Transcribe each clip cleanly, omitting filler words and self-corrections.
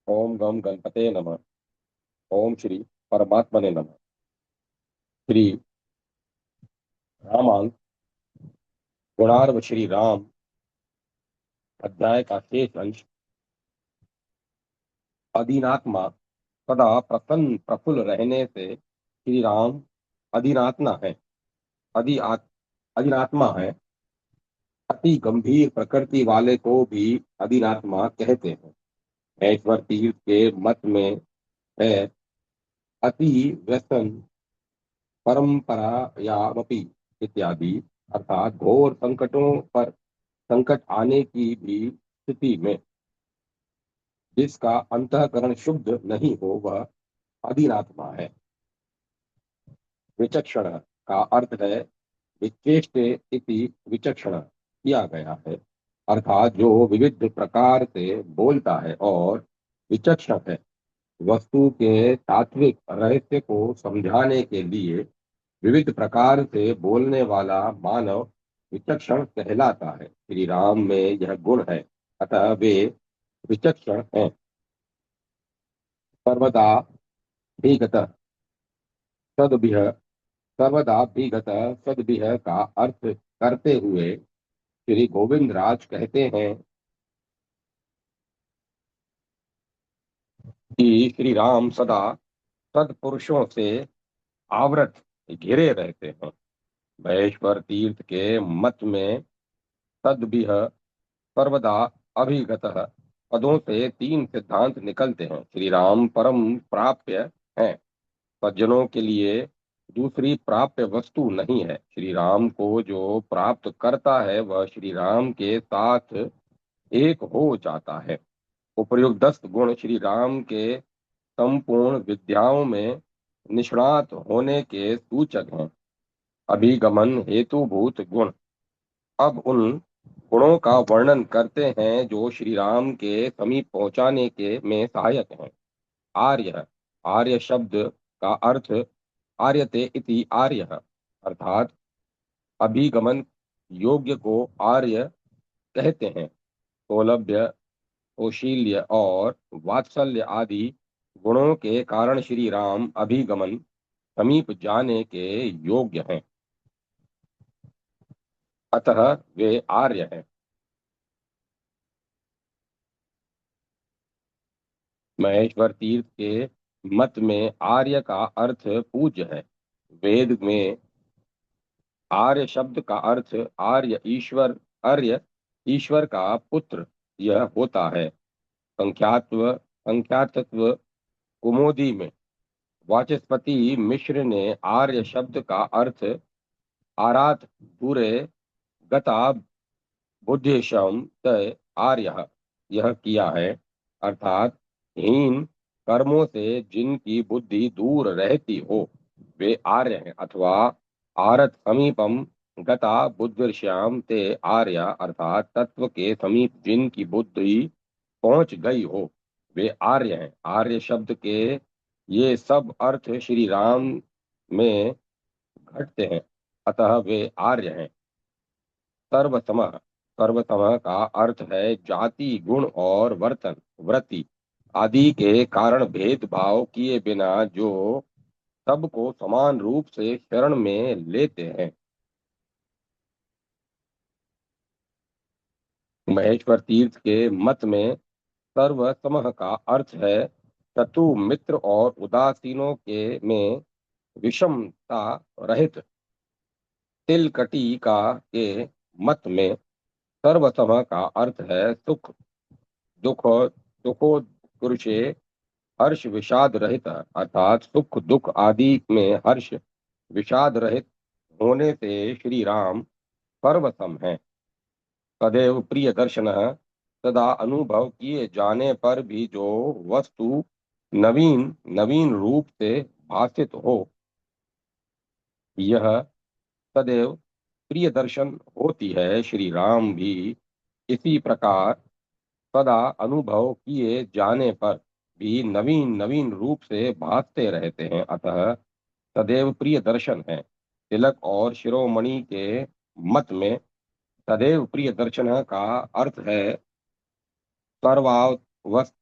ओम गम गणपते नमः। ओम श्री परमात्मने नमः। श्री रामायण गुणार्व श्री राम अध्याय का शेष अंश। अधीनात्मा सदा प्रसन्न प्रफुल्ल रहने से श्री राम अधीनात्मा है। अधि अधीनात्मा है। अति गंभीर प्रकृति वाले को भी अधीनात्मा कहते हैं। ऐश्वर तीर्थ के मत में है अति व्यसन परंपरायामपि इत्यादि, अर्थात घोर संकटों पर संकट आने की भी स्थिति में जिसका अंतःकरण शुद्ध नहीं हो वह अधीनात्मा है। विचक्षण का अर्थ है विचेष्टे इति विचक्षण किया गया है, अर्थात जो विविध प्रकार से बोलता है और विचक्षण है। वस्तु के तात्विक रहस्य को समझाने के लिए विविध प्रकार से बोलने वाला मानव विचक्षण कहलाता है। श्री राम में यह गुण है, अतः वे विचक्षण हैं। सर्वदा विगत सद्भिः सर्वदा विगत सद्भिः का अर्थ करते हुए श्री गोविंद राज कहते हैं कि श्री राम सदा सत्पुरुषों से आवृत घिरे रहते हैं। महेश्वर तीर्थ के मत में सद्भिः सर्वदा अभिगत पदों से तीन सिद्धांत निकलते हैं। श्री राम परम प्राप्य हैं। सज्जनों के लिए दूसरी प्राप्य वस्तु नहीं है। श्री राम को जो प्राप्त करता है वह श्री राम के साथ एक हो जाता है। उपर्युक्त 10 गुण श्री राम के संपूर्ण विद्याओं में निष्णात होने के सूचक हैं। अभिगमन हेतुभूत गुण। अब उन गुणों का वर्णन करते हैं जो श्री राम के समीप पहुंचाने के में सहायक हैं। आर्य। आर्य शब्द का अर्थ आर्यते इति आर्य, अर्थात अभिगमन योग्य को आर्य कहते हैं। सौलभ्य, कौशील्य और वात्सल्य आदि गुणों के कारण श्री राम अभिगमन समीप जाने के योग्य हैं, अतः वे आर्य हैं। महेश्वर तीर्थ के मत में आर्य का अर्थ पूज्य है। वेद में आर्य शब्द का अर्थ आर्य ईश्वर का पुत्र यह होता है। संख्यातत्व कुमोदी में वाचस्पति मिश्र ने आर्य शब्द का अर्थ आरात दूरे गता बुद्धिशम तय आर्य यह किया है, अर्थात हीन कर्मों से जिनकी बुद्धि दूर रहती हो वे आर्य हैं। अथवा आरत समीपम गता बुद्धिश्याम ते आर्य, अर्थात तत्व के समीप जिनकी बुद्धि पहुंच गई हो वे आर्य हैं। आर्य शब्द के ये सब अर्थ श्री राम में घटते हैं, अतः वे आर्य हैं। सर्वसमः। सर्वसमः का अर्थ है जाति गुण और वर्तन वृत्ति आदि के कारण भेदभाव किए बिना जो सबको समान रूप से शरण में लेते हैं। महेश्वर तीर्थ के मत में सर्वसमः का अर्थ है शत्रु मित्र और उदासीनों के में विषमता रहित। तिलकटी का के मत में सर्वसमः का अर्थ है सुख दुख दुखोत्कृष्टे हर्ष विषाद रहित, अर्थात सुख दुख आदि में हर्ष विषाद रहित होने से श्री राम सर्वसम है। सदैव प्रिय दर्शन सदा अनुभव किए जाने पर भी जो वस्तु नवीन नवीन रूप से भाषित हो यह सदैव प्रिय दर्शन होती है। श्री राम भी इसी प्रकार सदा अनुभव किए जाने पर भी नवीन नवीन रूप से भासते रहते हैं, अतः सदैव प्रिय दर्शन है। तिलक और शिरोमणि के मत में सदैव प्रिय दर्शन का अर्थ है सर्वावस्थ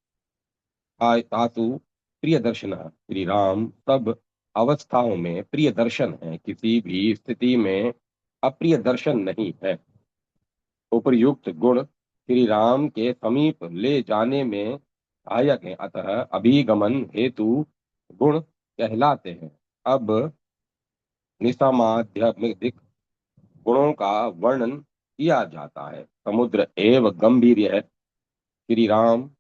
तासु प्रिय दर्शन, श्री राम सब अवस्थाओं में प्रिय दर्शन है, किसी भी स्थिति में अप्रिय दर्शन नहीं है। उपर्युक्त गुण श्री राम के समीप ले जाने में सहायक है, अतः अभिगमन हेतु गुण कहलाते हैं। अब निसामाध्यमिक गुणों का वर्णन किया जाता है। समुद्र एवं गंभीर्य है। श्री राम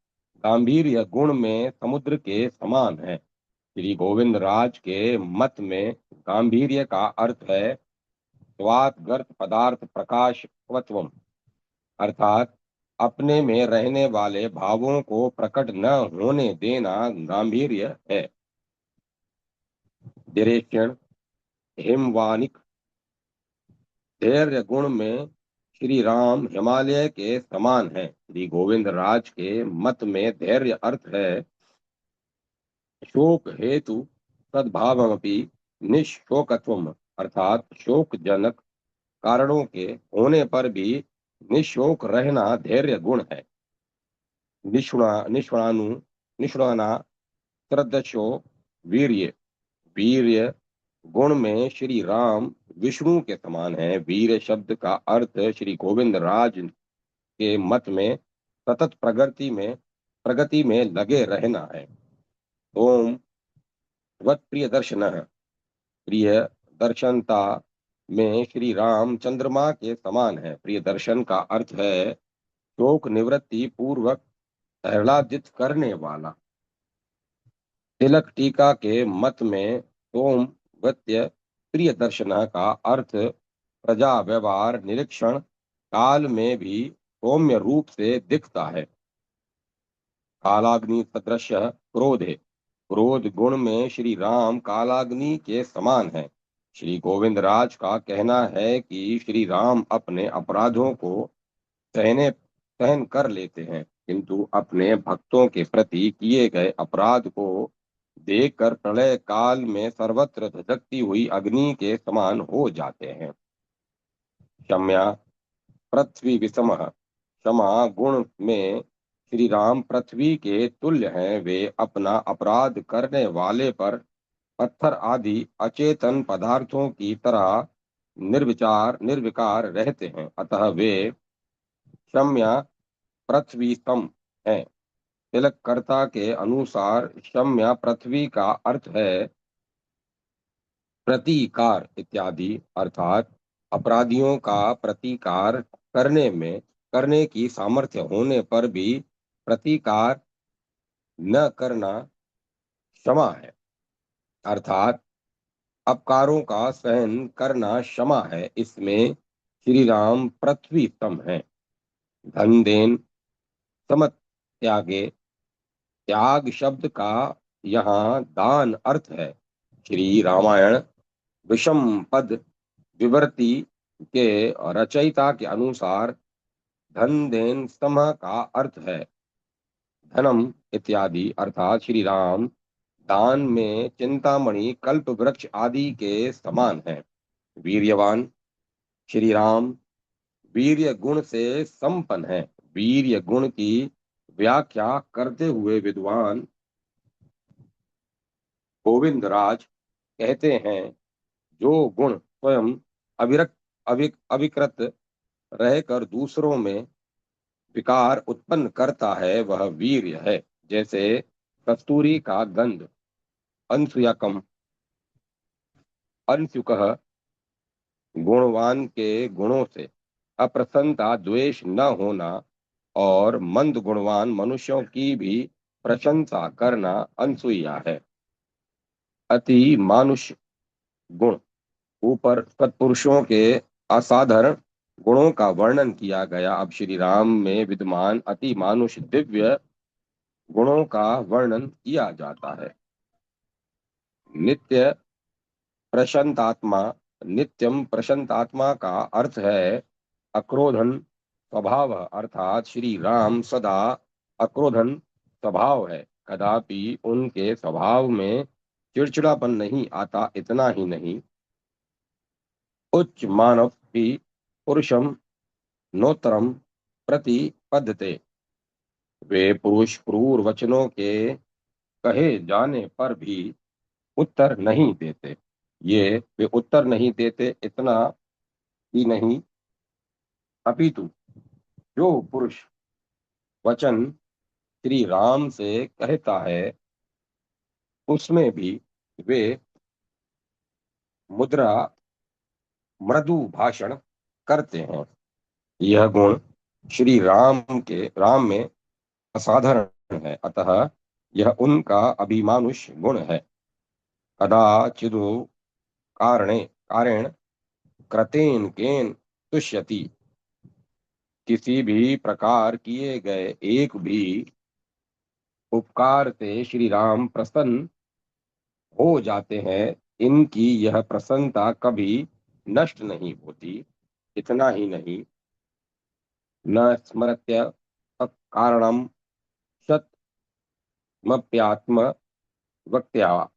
गांधीर्य गुण में समुद्र के समान है। श्री गोविंद राज के मत में गांधीर्य का अर्थ है स्वात गर्त पदार्थ प्रकाश स्वत्वम, अर्थात अपने में रहने वाले भावों को प्रकट न होने देना गांभीर्य है। धैर्यक्षण हिमवानिक, धैर्य गुण में श्री राम हिमालय के समान है। श्री गोविंद राज के मत में धैर्य अर्थ है शोक हेतु सद्भावमपि निशोकत्वम, अर्थात शोकजनक कारणों के होने पर भी निशोक रहना धैर्य गुण है। निष्णाना श्रद्धशो वीर्य, वीर्य गुण में श्री राम विष्णु के समान है। वीर शब्द का अर्थ श्री गोविंद राज के मत में सतत प्रगति में लगे रहना है। ओम वत प्रिय दर्शन, प्रिय दर्शनता में श्री राम चंद्रमा के समान है। प्रिय दर्शन का अर्थ है शोक निवृत्ति पूर्वक आह्लादित करने वाला। तिलक टीका के मत में सोम वत्य प्रिय दर्शन का अर्थ प्रजा व्यवहार निरीक्षण काल में भी सौम्य रूप से दिखता है। कालाग्नि सदृश क्रोध है। क्रोध गुण में श्री राम कालाग्नि के समान है। श्री गोविंद राज का कहना है कि श्री राम अपने अपराधों को सहन कर लेते हैं, किंतु अपने भक्तों के प्रति किए गए अपराध को देखकर प्रलय काल में सर्वत्र धधकती हुई अग्नि के समान हो जाते हैं। क्षम्या पृथ्वी विषम, क्षमा गुण में श्री राम पृथ्वी के तुल्य हैं। वे अपना अपराध करने वाले पर पत्थर आदि अचेतन पदार्थों की तरह निर्विकार रहते हैं, अतः वे क्षम्या पृथ्वी सम है। तिलककर्ता के अनुसार क्षम्या पृथ्वी का अर्थ है प्रतिकार इत्यादि, अर्थात अपराधियों का प्रतिकार करने की सामर्थ्य होने पर भी प्रतिकार न करना क्षमा है, अर्थात अपकारों का सहन करना क्षमा है। इसमें श्री राम पृथ्वी सम है। धन देन समत त्यागे, त्याग शब्द का यहाँ दान अर्थ है। श्री रामायण विषम पद विवर्ती के रचयिता के अनुसार धन देन सम का अर्थ है धनम इत्यादि, अर्थात श्री राम दान में चिंतामणि कल्प वृक्ष आदि के समान है। वीर्यवान, श्री राम वीर्य गुण से संपन्न है। वीर्य गुण की व्याख्या करते हुए विद्वान गोविंद राज कहते हैं जो गुण स्वयं अविकृत रहकर दूसरों में विकार उत्पन्न करता है वह वीर्य है। जैसे कस्तूरी का गंध, अनसुयकम, अनसुकः, गुणवान के गुणों से अप्रसन्नता द्वेष न होना और मंद गुणवान मनुष्यों की भी प्रशंसा करना अनसुईया है। अति मानुष गुण, ऊपर सत्पुरुषों के असाधारण गुणों का वर्णन किया गया। अब श्री राम में विद्यमान अति मानुष दिव्य गुणों का वर्णन किया जाता है। नित्य प्रशांतात्मा, नित्यम प्रशांतात्मा का अर्थ है अक्रोधन स्वभाव, अर्थात श्री राम सदा अक्रोधन स्वभाव है। कदापि उनके स्वभाव में चिड़चिड़ापन नहीं आता। इतना ही नहीं, उच्च मानव की पुरुषम नोत्तरम प्रतिपद्यते, वे पुरुष क्रूर वचनों के कहे जाने पर भी उत्तर नहीं देते। ये वे उत्तर नहीं देते इतना ही नहीं, अपितु जो पुरुष वचन श्री राम से कहता है उसमें भी वे मुद्रा मृदु भाषण करते हैं। यह गुण श्री राम में असाधारण है, अतः यह उनका अभिमानुष गुण है। कदाचिदो कारणे कारेण कृतेन केन तुष्यति, किसी भी प्रकार किए गए एक भी उपकार से श्री राम प्रसन्न हो जाते हैं। इनकी यह प्रसन्नता कभी नष्ट नहीं होती। इतना ही नहीं, न स्मरत्य कारणम शतमप्यात्म वक्त्या,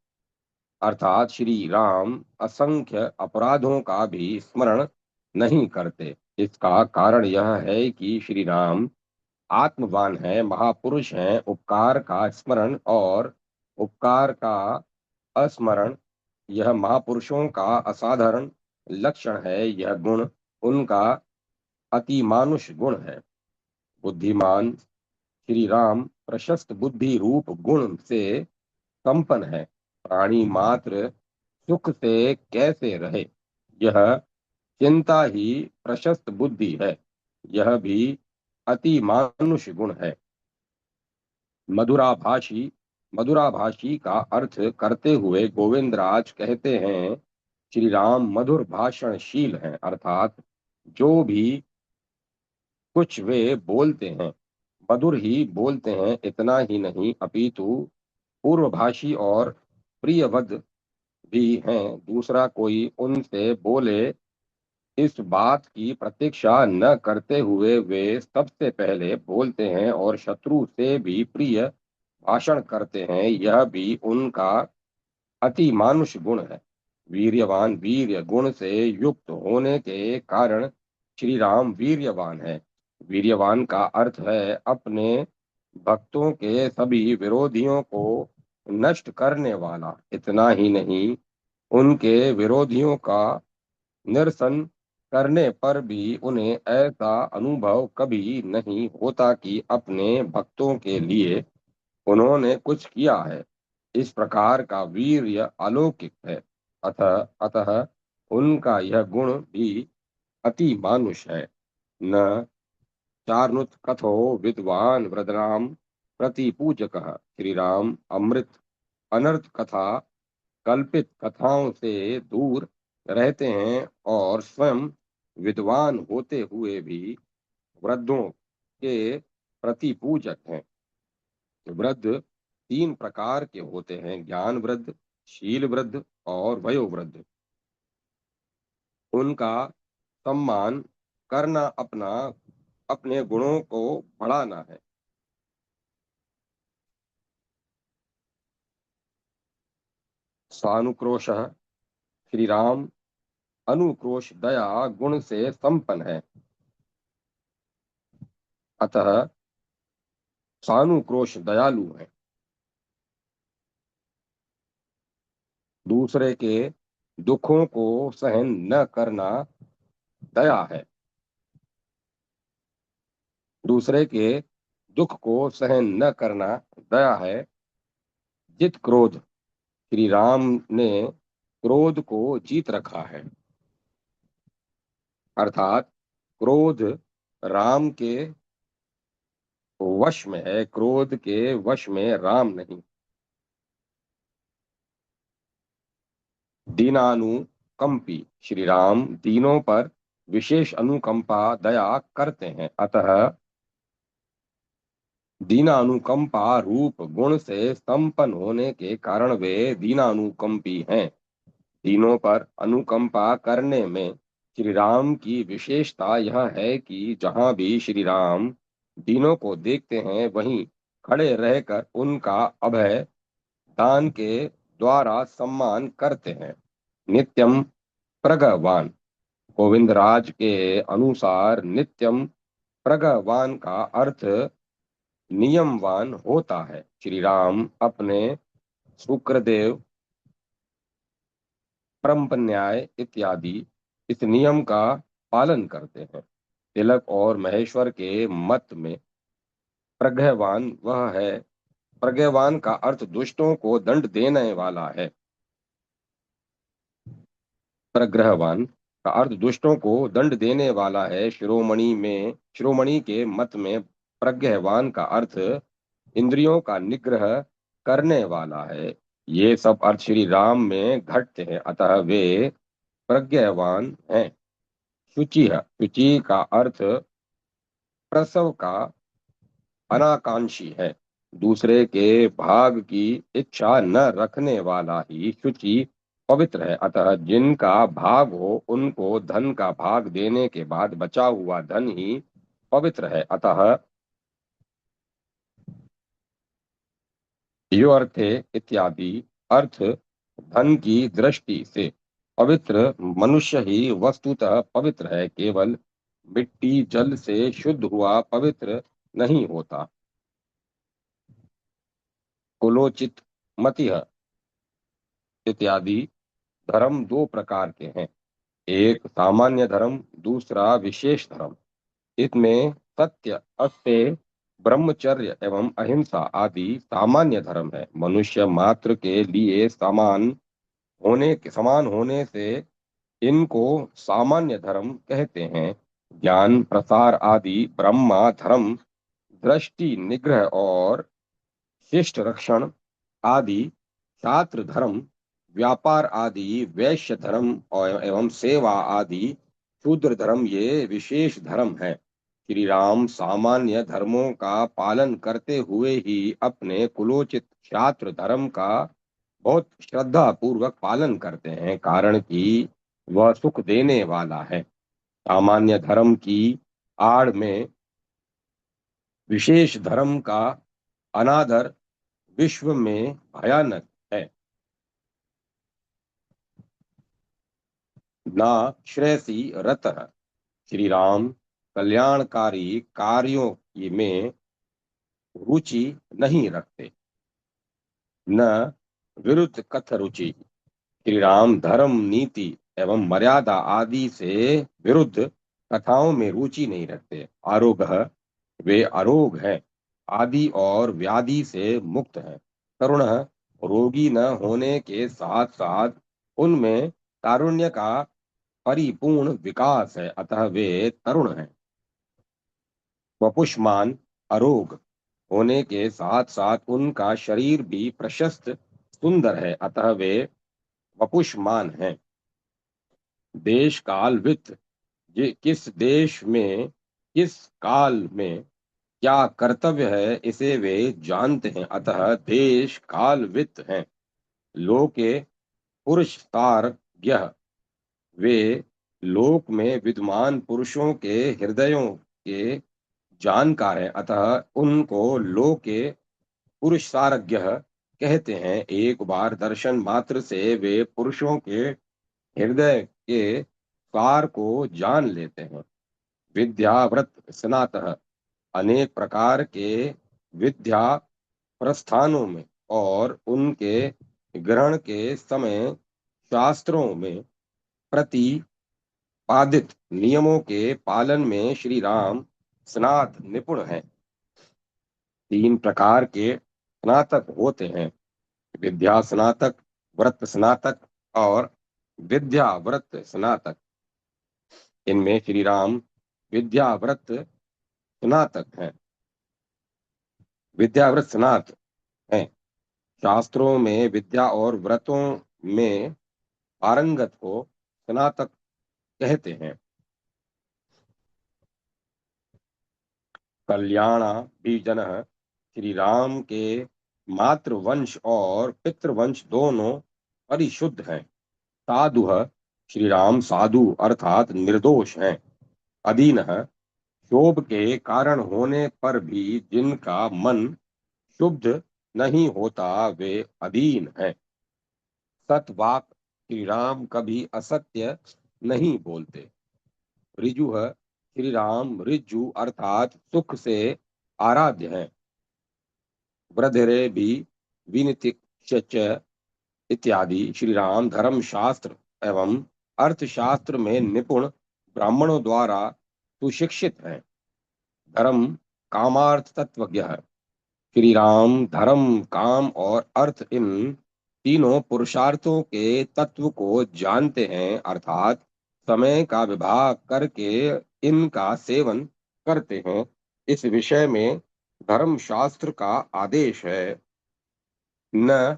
अर्थात श्री राम असंख्य अपराधों का भी स्मरण नहीं करते। इसका कारण यह है कि श्री राम आत्मवान है, महापुरुष हैं। उपकार का स्मरण और उपकार का अस्मरण यह महापुरुषों का असाधारण लक्षण है। यह गुण उनका अतिमानुष गुण है। बुद्धिमान श्री राम प्रशस्त बुद्धि रूप गुण से संपन्न है। प्राणी मात्र सुख से कैसे रहे, यह चिंता ही प्रशस्त बुद्धि है। यह भी अति मानुष गुण है। मधुराभाषी मधुराभाषी का अर्थ करते हुए गोविंदराज कहते हैं, श्री राम मधुर भाषणशील हैं, अर्थात जो भी कुछ वे बोलते हैं मधुर ही बोलते हैं। इतना ही नहीं, अपितु पूर्वभाषी और प्रियवद भी हैं। दूसरा कोई उनसे बोले इस बात की प्रतीक्षा न करते हुए वे सबसे पहले बोलते हैं और शत्रु से भी प्रिय भाषण करते हैं। यह भी उनका अति मानुष गुण है। वीर्यवान वीर्य गुण से युक्त होने के कारण श्री राम वीर्यवान है। वीर्यवान का अर्थ है अपने भक्तों के सभी विरोधियों को नष्ट करने वाला। इतना ही नहीं, उनके विरोधियों का निरसन करने पर भी उन्हें ऐसा अनुभव कभी नहीं होता कि अपने भक्तों के लिए उन्होंने कुछ किया है। इस प्रकार का वीर्य अलौकिक है। अतः अतः उनका यह गुण भी अति मानुष है। न चारुत कथो विद्वान वृदराम प्रति पूजक, श्री राम अमृत अनर्थ कथा कल्पित कथाओं से दूर रहते हैं और स्वयं विद्वान होते हुए भी वृद्धों के प्रति पूजक हैं। वृद्ध तीन प्रकार के होते हैं, ज्ञान वृद्ध, शील वृद्ध और वयो वृद्ध। उनका सम्मान करना अपने गुणों को बढ़ाना है। सानुक्रोश, श्री राम अनुक्रोश दया गुण से संपन्न है, अतः सानुक्रोश दयालु है। दूसरे के दुखों को सहन न करना दया है। दूसरे के दुख को सहन न करना दया है। जित क्रोध, श्री राम ने क्रोध को जीत रखा है, अर्थात क्रोध राम के वश में है, क्रोध के वश में राम नहीं। दीनानुकंपी, श्री राम दीनों पर विशेष अनुकंपा दया करते हैं, अतः दीनानुकंपा रूप गुण से संपन्न होने के कारण वे दीनानुकंपी हैं। दीनों पर अनुकंपा करने में श्री राम की विशेषता यह है कि जहाँ भी श्री राम दीनों को देखते हैं वहीं खड़े रहकर उनका अभय दान के द्वारा सम्मान करते हैं। नित्यम प्रगवान, गोविंद राज के अनुसार नित्यम प्रगवान का अर्थ नियमवान होता है। श्री राम अपने शुक्रदेव, परम्पन्याय इत्यादि इस नियम का पालन करते हैं। तिलक और महेश्वर के मत में प्रज्ञावान वह है। प्रज्ञावान का अर्थ दुष्टों को दंड देने वाला है। प्रग्रहवान का अर्थ दुष्टों को दंड देने वाला है। शिरोमणि के मत में प्रज्ञावान का अर्थ इंद्रियों का निग्रह करने वाला है। ये सब अर्थ श्री राम में घटते हैं, अतः वे प्रज्ञावान हैं। शुचि का अर्थ प्रसव का अनाकांक्षी है। दूसरे के भाग की इच्छा न रखने वाला ही शुचि पवित्र है। अतः जिनका भाग हो उनको धन का भाग देने के बाद बचा हुआ धन ही पवित्र है। अतः यो अर्थे इत्यादि अर्थ धन की दृष्टि से पवित्र मनुष्य ही वस्तुतः पवित्र है। केवल मिट्टी जल से शुद्ध हुआ पवित्र नहीं होता। कुलोचित मतिः इत्यादि धर्म दो प्रकार के हैं, एक सामान्य धर्म, दूसरा विशेष धर्म। इसमें सत्य, अस्तेय, ब्रह्मचर्य एवं अहिंसा आदि सामान्य धर्म है। मनुष्य मात्र के लिए समान होने से इनको सामान्य धर्म कहते हैं। ज्ञान प्रसार आदि ब्रह्मा धर्म, दृष्टि निग्रह और शिष्ट रक्षण आदि छात्र धर्म, व्यापार आदि वैश्य धर्म और एवं सेवा आदि शूद्र धर्म ये विशेष धर्म है। श्री राम सामान्य धर्मों का पालन करते हुए ही अपने कुलोचित छात्र धर्म का बहुत श्रद्धा पूर्वक पालन करते हैं, कारण कि वह सुख देने वाला है। सामान्य धर्म की आड़ में विशेष धर्म का अनादर विश्व में भयानक है। ना श्रेयसी रतः, श्री राम कल्याणकारी कार्यों में रुचि नहीं रखते। न विरुद्ध कथ रुचि, श्री राम धर्म, नीति एवं मर्यादा आदि से विरुद्ध कथाओं में रुचि नहीं रखते। आरोग्य, वे अरोग हैं, आदि और व्याधि से मुक्त हैं। तरुण, रोगी न होने के साथ साथ उनमें तारुण्य का परिपूर्ण विकास है, अतः वे तरुण हैं। वपुष्मान, अरोग होने के साथ साथ उनका शरीर भी प्रशस्त सुंदर है, अतः वे वपुष्मान हैं। देश काल वित्त, किस देश में किस काल में क्या कर्तव्य है इसे वे जानते हैं, अतः देश काल वित्त हैं। लोके पुरुष तारज्ञ, वे लोक में विद्वान पुरुषों के हृदयों के जानकार हैं, अतः उनको लोके पुरुषारज्ञ कहते हैं। एक बार दर्शन मात्र से वे पुरुषों के हृदय के सार को जान लेते हैं। विद्याव्रत स्नातः, अनेक प्रकार के विद्या प्रस्थानों में और उनके ग्रहण के समय शास्त्रों में प्रतिपादित नियमों के पालन में श्री राम स्नात निपुण हैं। तीन प्रकार के स्नातक होते हैं, विद्या स्नातक, व्रत स्नातक और विद्याव्रत स्नातक। इनमें श्री राम विद्याव्रत स्नातक हैं। विद्याव्रत स्नात हैं, शास्त्रों में विद्या और व्रतों में पारंगत को स्नातक कहते हैं। कल्याणा भी जन, श्री राम के मातृवंश और पितृवंश दोनों परिशुद्ध हैं। साधु, श्री राम साधु अर्थात निर्दोष हैं। अधीन, शोभ के कारण होने पर भी जिनका मन शुद्ध नहीं होता वे अधीन हैं। सतवाक, श्री राम कभी असत्य नहीं बोलते। ऋजु, श्री राम ऋजु अर्थात सुख से आराध्य हैं। वृधिरे भी विनितिश्च इत्यादि श्री राम धर्म शास्त्र एवं अर्थशास्त्र में निपुण ब्राह्मणों द्वारा सुशिक्षित हैं। धर्म कामार्थ तत्वज्ञ है। श्री राम धर्म काम और अर्थ इन तीनों पुरुषार्थों के तत्व को जानते हैं, अर्थात समय का विभाग करके इनका सेवन करते हैं। इस विषय में धर्म शास्त्र का आदेश है, न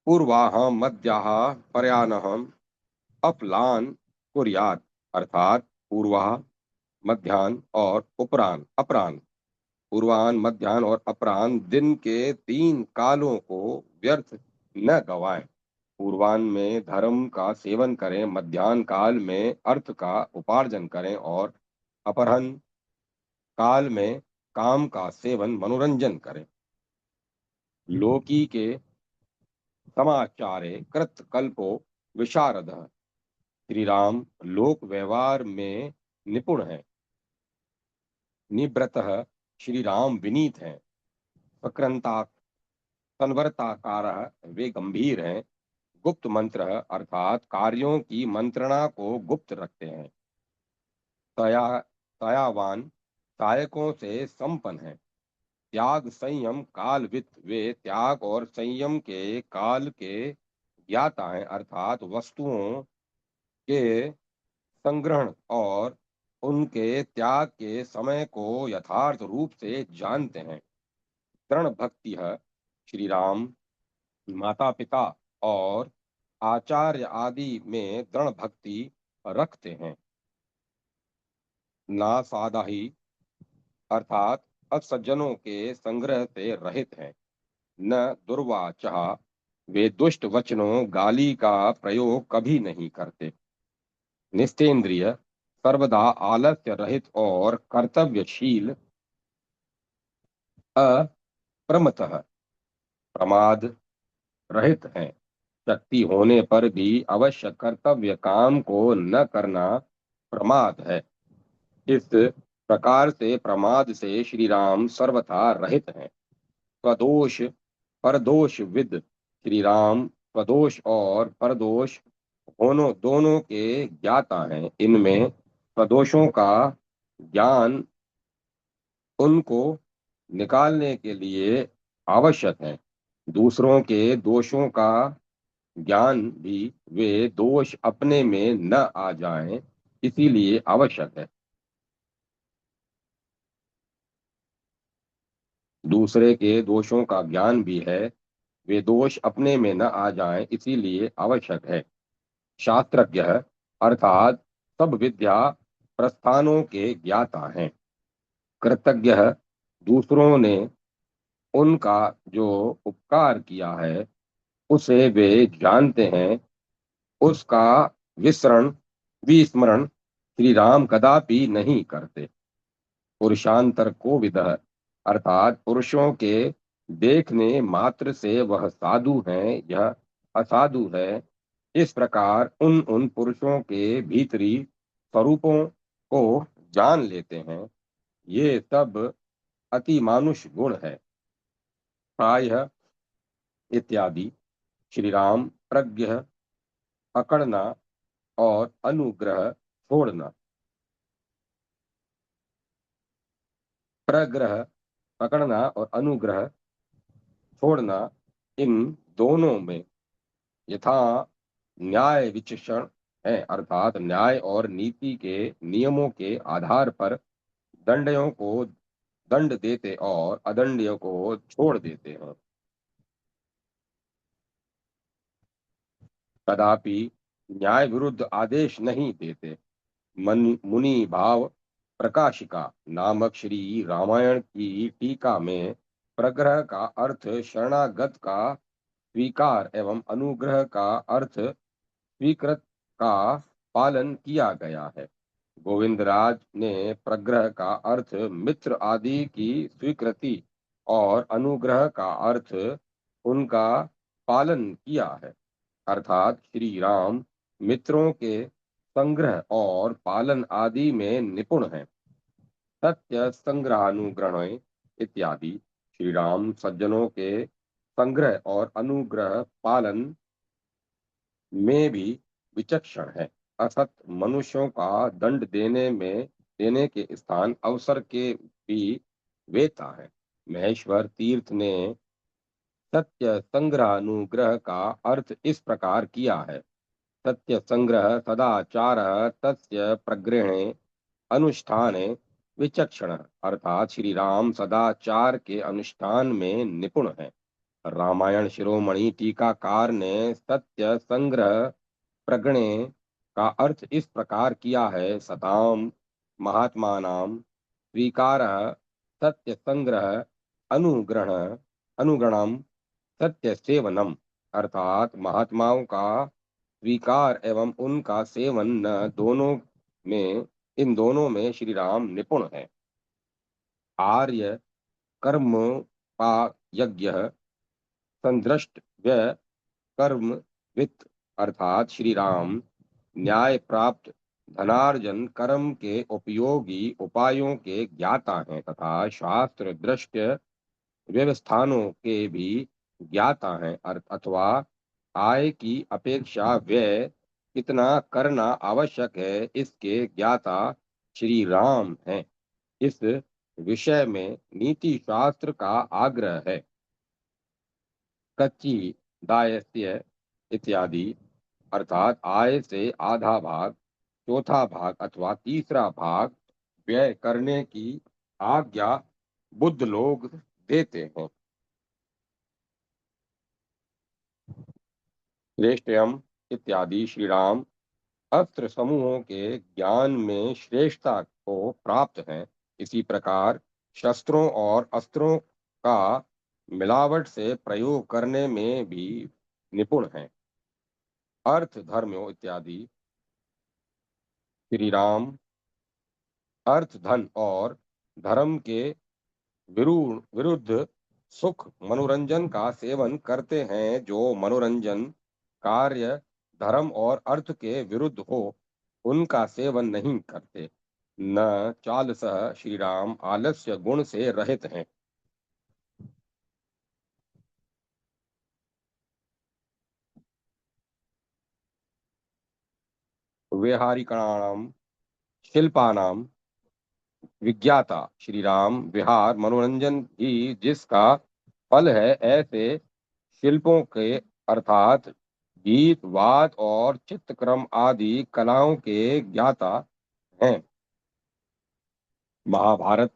पूर्वाह मध्याह परयानह अपलान कुर्यात्, अर्थात पूर्वाह मध्याह्न और अपराह्न, पूर्वाह्न मध्याह्न और अपराह्न दिन के 3 कालों को व्यर्थ न गवाएं। पूर्वाह्न में धर्म का सेवन करें, मध्याह्न काल में अर्थ का उपार्जन करें और अपराह्न काल में काम का सेवन मनोरंजन करें। लोकी के समाचारे कृत कल्पो विशारद, श्री राम लोक व्यवहार में निपुण है। निवृत्तः, श्री राम विनीत हैं। सक्रंता संवर्ताकार, वे गंभीर हैं। गुप्त मंत्र अर्थात कार्यों की मंत्रणा को गुप्त रखते हैं। दयावान, सहायकों से संपन्न है। त्याग संयम काल वित्त, वे त्याग और संयम के काल के ज्ञाता हैं, अर्थात वस्तुओं के संग्रहण और उनके त्याग के समय को यथार्थ रूप से जानते हैं। दृढ़ भक्ति है, श्री राम माता पिता और आचार्य आदि में दृढ़ भक्ति रखते हैं। ना सादाही, अर्थात असज्जनों के संग्रह से रहित हैं। न दुर्वाचा, वे दुष्ट वचनों गाली का प्रयोग कभी नहीं करते। निस्तेंद्रिय, सर्वदा आलस्य रहित और कर्तव्यशील। अप्रमतः, प्रमाद रहित हैं। शक्ति होने पर भी अवश्य कर्तव्य काम को न करना प्रमाद है। इस प्रकार से प्रमाद से श्री राम सर्वथा रहित हैं। स्वदोष परदोष विद, श्री राम स्वदोष और परदोष दोनों के ज्ञाता हैं। इनमें स्वदोषों का ज्ञान उनको निकालने के लिए आवश्यक है। दूसरों के दोषों का ज्ञान भी वे दोष अपने में न आ जाएं, इसीलिए आवश्यक है। दूसरे के दोषों का ज्ञान भी है, वे दोष अपने में न आ जाएं, इसीलिए आवश्यक है। शास्त्रज्ञ अर्थात सब विद्या प्रस्थानों के ज्ञाता हैं। कृतज्ञ, दूसरों ने उनका जो उपकार किया है उसे वे जानते हैं, उसका विसरण विस्मरण श्री राम कदापि नहीं करते। पुरुषांतर को विदः, अर्थात पुरुषों के देखने मात्र से वह साधु हैं, यह असाधु है। इस प्रकार उन उन पुरुषों के भीतरी स्वरूपों को जान लेते हैं। ये सब अति मानुष गुण है। प्रायः इत्यादि श्री राम प्रज्ञ पकड़ना और अनुग्रह छोड़ना। प्रग्रह पकड़ना और अनुग्रह छोड़ना, इन दोनों में यथा न्याय विचक्षण है, अर्थात न्याय और नीति के नियमों के आधार पर दंडयों को दंड देते और अदंडियों को छोड़ देते हैं। कदापि न्याय विरुद्ध आदेश नहीं देते। मुनि भाव प्रकाशिका नामक श्री रामायण की टीका में प्रग्रह का अर्थ शरणागत का स्वीकार एवं अनुग्रह का अर्थ स्वीकृत का पालन किया गया है। गोविंदराज ने प्रग्रह का अर्थ मित्र आदि की स्वीकृति और अनुग्रह का अर्थ उनका पालन किया है, अर्थात श्री राम मित्रों के संग्रह और पालन आदि में निपुण हैं। सत्य संग्रहानुग्रहण इत्यादि श्री राम सज्जनों के संग्रह और अनुग्रह पालन में भी विचक्षण है। असत मनुष्यों का दंड देने के स्थान अवसर के भी वेता है। महेश्वर तीर्थ ने सत्य संग्रह अनुग्रह का अर्थ इस प्रकार किया है। सत्य संग्रह सदाचार तस्य प्रग्रहणे अनुष्ठाने विचक्षण, अर्थात श्री राम सदाचार के अनुष्ठान में निपुण है। रामायण शिरोमणि टीकाकार ने सत्य संग्रह प्रगणे का अर्थ इस प्रकार किया है। सताम महात्मानाम स्वीकार सत्य संग्रह अनुग्रहण अनुगणम सत्य सेवनम, अर्थात महात्माओं का स्वीकार एवं उनका सेवन न दोनों में इन दोनों में श्री राम निपुण है। आर्य कर्म पा यज्ञ संदृष्ट व्यय कर्म वित्त, अर्थात श्री राम न्याय प्राप्त धनार्जन कर्म के उपयोगी उपायों के ज्ञाता हैं तथा शास्त्र दृष्ट व्यवस्थानों के भी ज्ञाता हैं। अथवा आय की अपेक्षा व्यय कितना करना आवश्यक है इसके ज्ञाता श्री राम हैं। इस विषय में नीति शास्त्र का आग्रह है। कच्ची दायस्य इत्यादि, अर्थात आय से आधा भाग, चौथा भाग अथवा तीसरा भाग व्यय करने की आज्ञा बुद्ध लोग देते हैं। श्रेष्ठयम इत्यादि श्री राम अस्त्र समूहों के ज्ञान में श्रेष्ठता को प्राप्त हैं। इसी प्रकार शस्त्रों और अस्त्रों का मिलावट से प्रयोग करने में भी निपुण हैं। अर्थ धर्मों इत्यादि श्री राम अर्थ धन और धर्म के विरुद्ध सुख मनोरंजन का सेवन करते हैं। जो मनोरंजन कार्य धर्म और अर्थ के विरुद्ध हो उनका सेवन नहीं करते। न चालसः श्री राम आलस्य गुण से रहित हैं। व्यवहारिकाणाम शिल्पानाम विज्ञाता श्री राम विहार मनोरंजन ही जिसका फल है ऐसे शिल्पों के अर्थात गीत वाद और चित्रक्रम आदि कलाओं के ज्ञाता हैं। महाभारत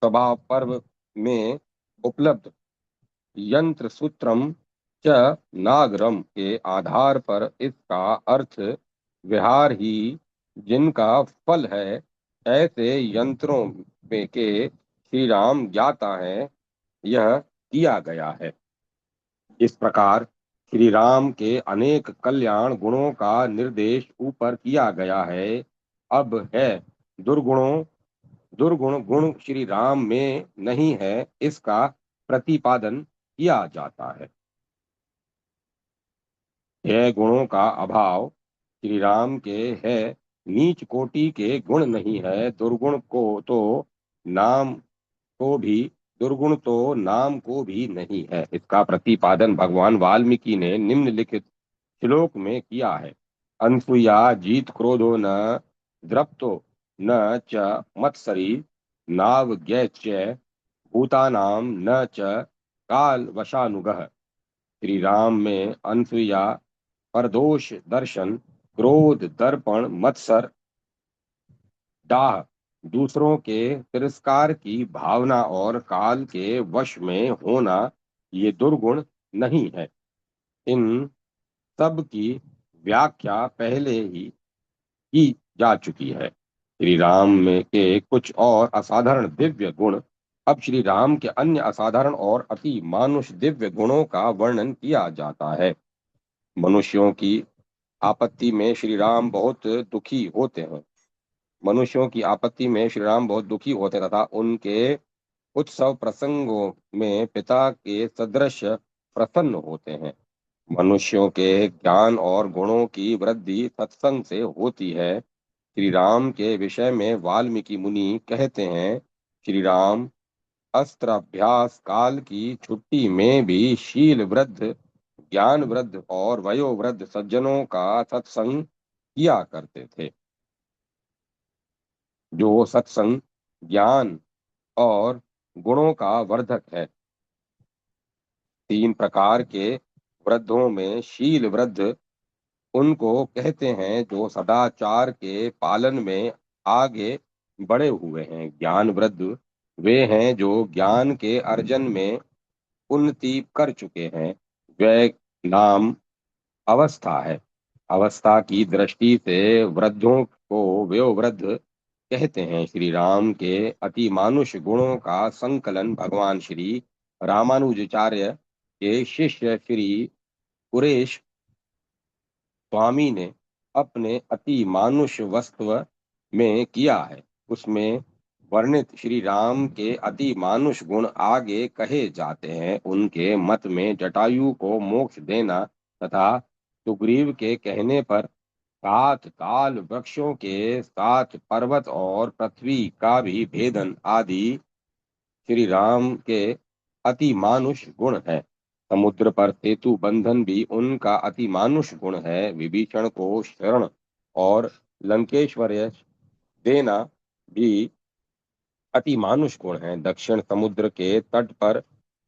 सभा पर्व में उपलब्ध यंत्र सूत्रम च नागरम के आधार पर इसका अर्थ विहार ही जिनका फल है ऐसे यंत्रों में के श्री राम ज्ञाता है यह किया गया है। इस प्रकार श्री राम के अनेक कल्याण गुणों का निर्देश ऊपर किया गया है। अब है दुर्गुण गुण श्री राम में नहीं है इसका प्रतिपादन किया जाता है। यह गुणों का अभाव श्री राम के है, नीच कोटि के गुण नहीं है। नाम भी दुर्गुण तो नाम को भी नहीं है। इसका प्रतिपादन भगवान वाल्मीकि ने निम्नलिखित श्लोक में किया है। अनसुया जीत क्रोधो न द्रप्तो न च मत्सरी नावज्ञश्च भूतानाम न च काल वशानुगः। श्री राम में अनसुया परदोष दर्शन क्रोध दर्पण मत्सर डाह दूसरों के तिरस्कार की भावना और काल के वश में होना ये दुर्गुण नहीं है। इन सब की व्याख्या पहले ही की जा चुकी है। श्री राम में के कुछ और असाधारण दिव्य गुण। अब श्री राम के अन्य असाधारण और अति मानुष दिव्य गुणों का वर्णन किया जाता है। मनुष्यों की आपत्ति में श्री राम बहुत दुखी होते हैं। मनुष्यों की आपत्ति में श्री राम बहुत दुखी होते तथा उनके उत्सव प्रसंगों में पिता के सदृश प्रसन्न होते हैं। मनुष्यों के ज्ञान और गुणों की वृद्धि सत्संग से होती है। श्री राम के विषय में वाल्मीकि मुनि कहते हैं, श्री राम अस्त्राभ्यास काल की छुट्टी में भी शील वृद्ध, ज्ञान वृद्ध और वयोवृद्ध सज्जनों का सत्संग किया करते थे। जो सत्संग ज्ञान और गुणों का वर्धक है। 3 प्रकार के वृद्धों में शील वृद्ध उनको कहते हैं जो सदाचार के पालन में आगे बढ़े हुए हैं। ज्ञान वृद्ध वे हैं जो ज्ञान के अर्जन में उन्नति कर चुके हैं। वह नाम अवस्था है। अवस्था की दृष्टि से वृद्धों को वयोवृद्ध कहते हैं। श्री राम के अति मानुष गुणों का संकलन भगवान श्री रामानुजाचार्य के शिष्य श्री कुरेश स्वामी ने अपने अति मानुष वस्तव में किया है। उसमें वर्णित श्री राम के अति मानुष गुण आगे कहे जाते हैं। उनके मत में जटायु को मोक्ष देना तथा सुग्रीव के कहने पर 7 काल वृक्षों के 7 पर्वत और पृथ्वी का भी भेदन आदि श्री राम के अति मानुष गुण है। समुद्र पर सेतु बंधन भी उनका अति मानुष गुण है। विभीषण को शरण और लंकेश्वर्य देना भी अति मानुष गुण है। दक्षिण समुद्र के तट पर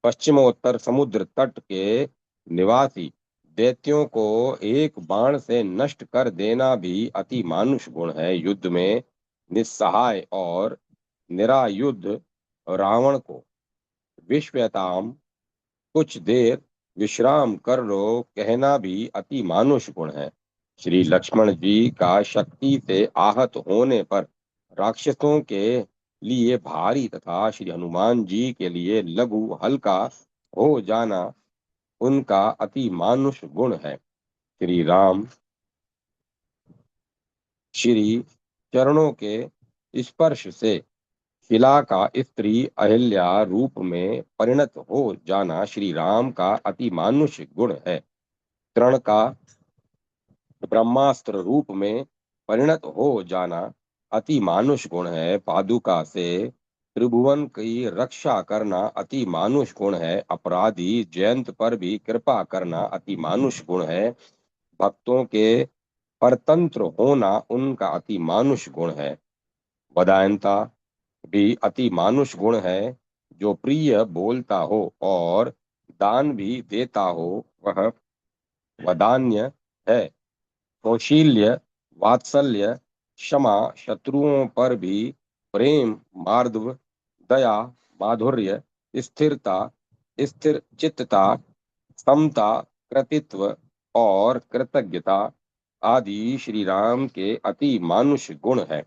पश्चिमोत्तर समुद्र तट के निवासी दैत्यों को एक बाण से नष्ट कर देना भी अति मानुष गुण है। युद्ध में निस्सहाय और निरायुध रावण को विश्वताम कुछ देर विश्राम कर लो कहना भी अति मानुष गुण है। श्री लक्ष्मण जी का शक्ति से आहत होने पर राक्षसों के लिए भारी तथा श्री हनुमान जी के लिए लघु हल्का हो जाना उनका अति मानुष गुण है। श्री राम श्री चरणों के स्पर्श से शिला का स्त्री अहिल्या रूप में परिणत हो जाना श्री राम का अति मानुष गुण है। तृण का ब्रह्मास्त्र रूप में परिणत हो जाना अति मानुष गुण है। पादुका से त्रिभुवन की रक्षा करना अति मानुष गुण है। अपराधी जयंत पर भी कृपा करना अति मानुष गुण है। भक्तों के परतंत्र होना उनका अति मानुष गुण है। वदायनता भी अति मानुष गुण है। जो प्रिय बोलता हो और दान भी देता हो वह वदान्य है। कौशील्य, वात्सल्य, क्षमा, शत्रुओं पर भी प्रेम, मार्दव, दया, माधुर्य, स्थिरता, स्थिर चित्तता, समता, कृतित्व और कृतज्ञता आदि श्री राम के अति मानुष गुण है।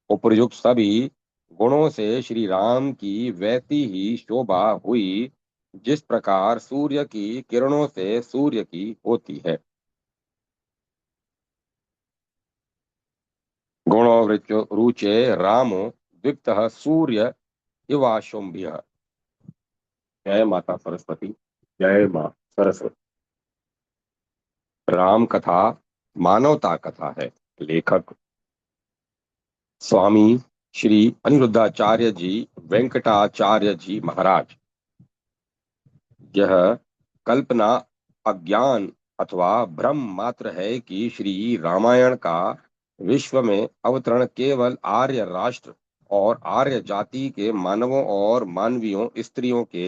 उपर्युक्त सभी गुणों से श्री राम की वैसी ही शोभा हुई जिस प्रकार सूर्य की किरणों से सूर्य की होती है। गुणो रुचे रामो द्विक्तः सूर्य इवाशुंभ्य। जय माता सरस्वती। जय माँ सरस्वती। राम कथा मानवता कथा है। लेखक स्वामी श्री अनिरुद्धाचार्य जी वेंकटाचार्य जी महाराज। यह कल्पना अज्ञान अथवा भ्रम मात्र है कि श्री रामायण का विश्व में अवतरण केवल आर्य राष्ट्र और आर्य जाति के मानवों और मानवियों स्त्रियों के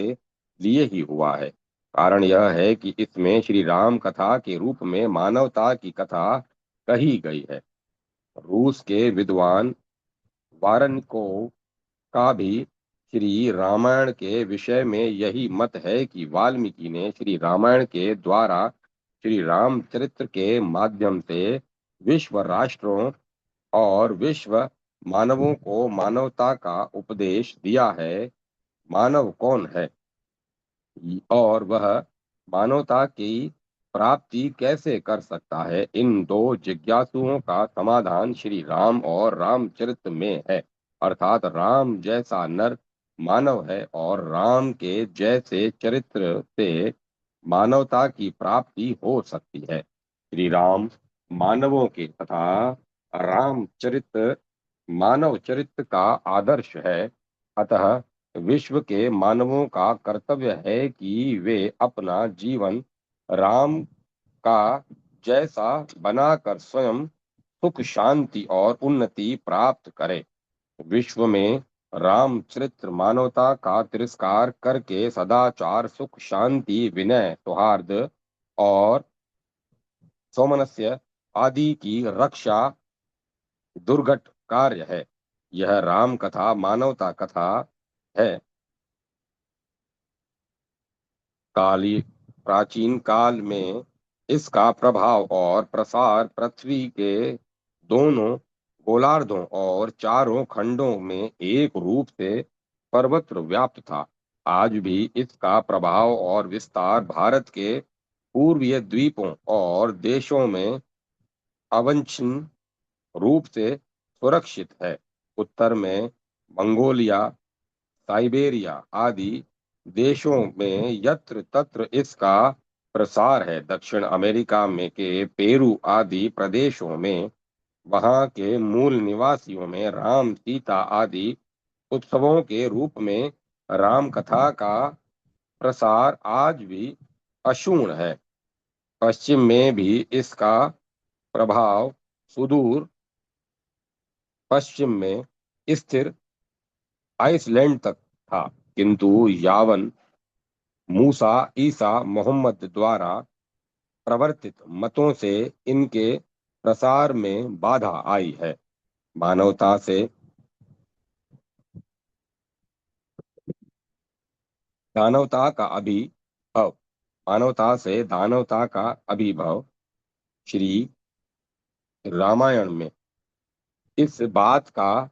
लिए ही हुआ है। कारण यह है कि इसमें श्री राम कथा के रूप में मानवता की कथा कही गई है। रूस के विद्वान वारनकोव का भी श्री रामायण के विषय में यही मत है कि वाल्मीकि ने श्री रामायण के द्वारा श्री रामचरित्र के माध्यम से विश्व राष्ट्रों और विश्व मानवों को मानवता का उपदेश दिया है। मानव कौन है और वह मानवता की प्राप्ति कैसे कर सकता है, इन दो जिज्ञासुओं का समाधान श्री राम और रामचरित्र में है। अर्थात राम जैसा नर मानव है और राम के जैसे चरित्र से मानवता की प्राप्ति हो सकती है। श्री राम मानवों के तथा रामचरित्र मानव चरित्र का आदर्श है। अतः विश्व के मानवों का कर्तव्य है कि वे अपना जीवन राम का जैसा बनाकर स्वयं सुख शांति और उन्नति प्राप्त करें। विश्व में रामचरित्र मानवता का तिरस्कार करके सदाचार सुख शांति विनय सौहार्द और सौमनस्य आदि की रक्षा दुर्घट कार्य है। यह राम कथा मानवता कथा है। काली प्राचीन काल में इसका प्रभाव और प्रसार पृथ्वी के दोनों गोलार्धों और चारों खंडों में एक रूप से सर्वत्र व्याप्त था। आज भी इसका प्रभाव और विस्तार भारत के पूर्वीय द्वीपों और देशों में अवांछनीय रूप से सुरक्षित है। उत्तर में मंगोलिया, साइबेरिया आदि देशों में यत्र तत्र इसका प्रसार है। दक्षिण अमेरिका में के पेरू आदि प्रदेशों में वहां के मूल निवासियों में राम सीता आदि उत्सवों के रूप में राम कथा का प्रसार आज भी अक्षुण्ण है। पश्चिम में भी इसका प्रभाव सुदूर पश्चिम में स्थिर आइसलैंड तक था, किंतु यावन मूसा ईसा मोहम्मद द्वारा प्रवर्तित मतों से इनके प्रसार में बाधा आई है। मानवता से दानवता का अभिभव मानवता से दानवता का अभिभव श्री रामायण में इस बात का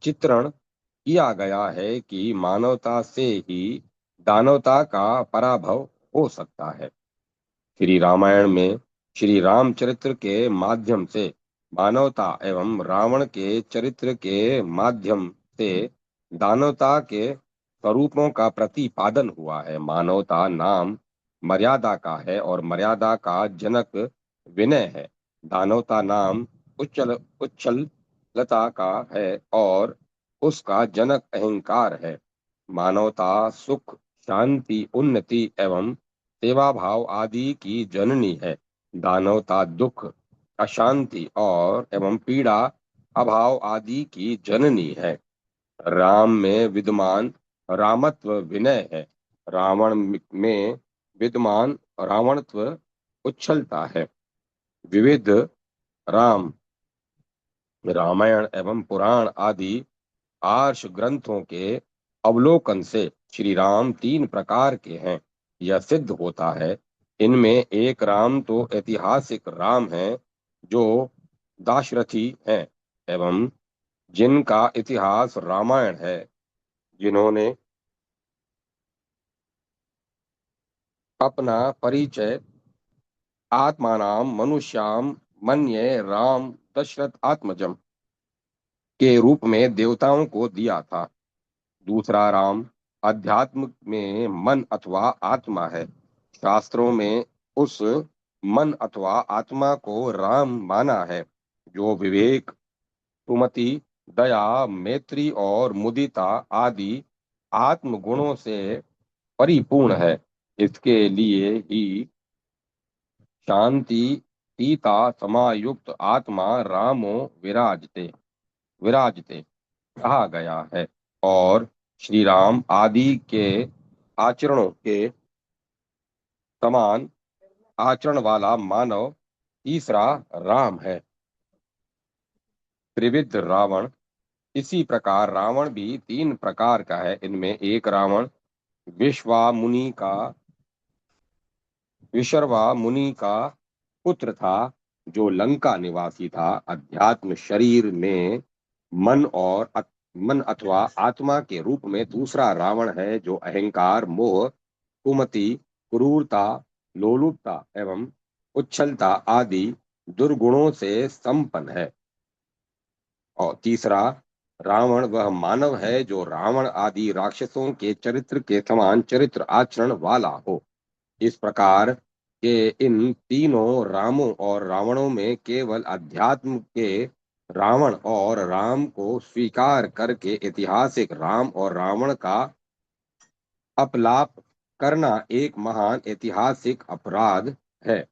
चित्रण किया गया है कि मानवता से ही दानवता का पराभव हो सकता है। श्री रामायण में श्री रामचरित्र के माध्यम से मानवता एवं रावण के चरित्र के माध्यम से दानवता के स्वरूपों का प्रतिपादन हुआ है। मानवता नाम मर्यादा का है और मर्यादा का जनक विनय है। दानवता नाम उच्छलता का है और उसका जनक अहंकार है। मानवता सुख शांति उन्नति एवं सेवा भाव आदि की जननी है। दानवता दुख अशांति और एवं पीड़ा अभाव आदि की जननी है। राम में विद्यमान रामत्व विनय है। रावण में विद्यमान रावणत्व उच्छलता है। विविध राम रामायण एवं पुराण आदि आर्ष ग्रंथों के अवलोकन से श्री राम तीन प्रकार के हैं यह सिद्ध होता है। इनमें एक राम तो ऐतिहासिक राम हैं जो दाशरथी हैं एवं जिनका इतिहास रामायण है, जिन्होंने अपना परिचय आत्मानाम मनुष्याम मन्ये राम दशरथ आत्मजम के रूप में देवताओं को दिया था। दूसरा राम अध्यात्म में मन अथवा आत्मा है। शास्त्रों में उस मन अथवा आत्मा को राम माना है जो विवेक सुमति दया मैत्री और मुदिता आदि आत्म गुणों से परिपूर्ण है। इसके लिए ही शांति सीता समायुक्त आत्मा रामो विराजते कहा गया है। और श्री राम आदि के आचरणों के समान आचरण वाला मानव तीसरा राम है। त्रिविध रावण इसी प्रकार रावण भी तीन प्रकार का है। इनमें एक रावण विश्रवा मुनि का पुत्र था जो लंका निवासी था। अध्यात्म शरीर में मन अथवा आत्मा के रूप में दूसरा रावण है जो अहंकार मोह कुमति क्रूरता लोलुपता एवं उच्छलता आदि दुर्गुणों से संपन्न है। और तीसरा रावण वह मानव है जो रावण आदि राक्षसों के चरित्र के समान चरित्र आचरण वाला हो। इस प्रकार के इन तीनों रामों और रावणों में केवल अध्यात्म के रावण और राम को स्वीकार करके ऐतिहासिक राम और रावण का अपलाप करना एक महान ऐतिहासिक अपराध है।